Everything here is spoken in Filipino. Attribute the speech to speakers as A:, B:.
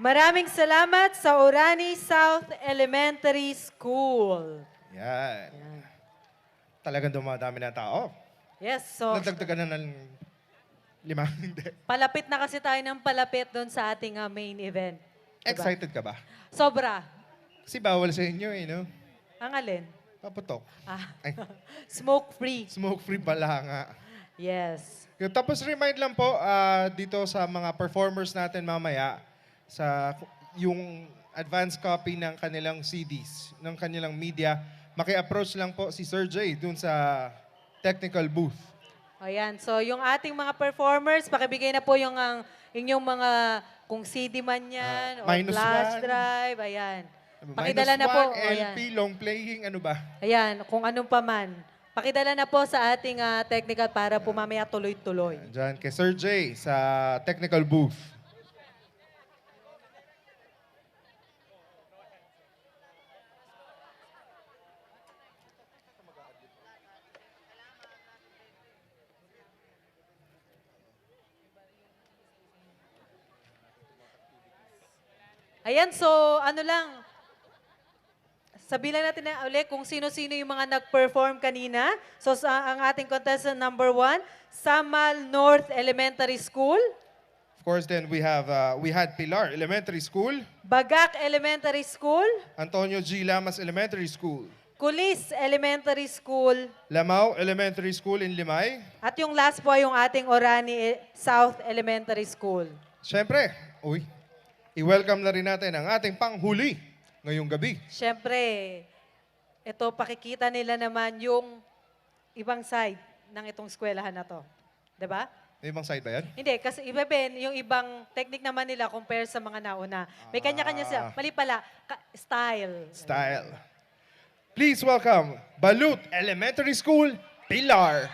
A: Maraming salamat sa Orani South Elementary School.
B: Yan.
A: Yan.
B: Talagang dumadami na tao.
A: Yes, so
B: Nadagdagan na ng 5. Hindi.
A: palapit na kasi tayo ng palapit doon sa ating main event. Diba?
B: Excited ka ba?
A: Sobra.
B: Kasi bawal sa inyo eh, no?
A: Ang alin?
B: Paputok.
A: Ah,
B: Ay,
A: smoke-free.
B: smoke-free pala nga.
A: Yes.
B: Tapos remind lang po dito sa mga performers natin mamaya sa yung advance copy ng kanilang CDs, ng kanilang media, maki-approach lang po si Sir Jay dun sa technical booth.
A: Ayan, so yung ating mga performers, pakibigay na po yung inyong mga, kung CD man yan, o
B: minus
A: flash
B: one.
A: drive, ayan. Pakidala na po.
B: -1, LP, long playing, ano ba?
A: Ayan, kung anong paman. Pakidala na po sa ating technical para po mamaya tuloy-tuloy.
B: Diyan kay Sir Jay sa technical booth.
A: Ayan, so ano lang, sabihin lang natin na ulit kung sino-sino yung mga nag-perform kanina. So ang ating contestant number 1, Samal North Elementary School,
B: Of course, then we had Pilar Elementary School,
A: Bagak Elementary School,
B: Antonio G. Lamas Elementary School,
A: Kulis Elementary School,
B: Lamau Elementary School in Limay.
A: at yung last po ay yung ating Orani South Elementary School.
B: Siyempre, i-welcome na rin natin ang ating panghuli ngayong gabi.
A: Siyempre, ito pakikita nila naman yung ibang side ng itong eskwelahan na to. 'Di ba?
B: May ibang side ba yan?
A: Hindi, kasi iba Ben, yung ibang technique naman nila compare sa mga nauna. May kanya-kanya sila. Mali pala, style.
B: Style. Please welcome Balut Elementary School, Pilar.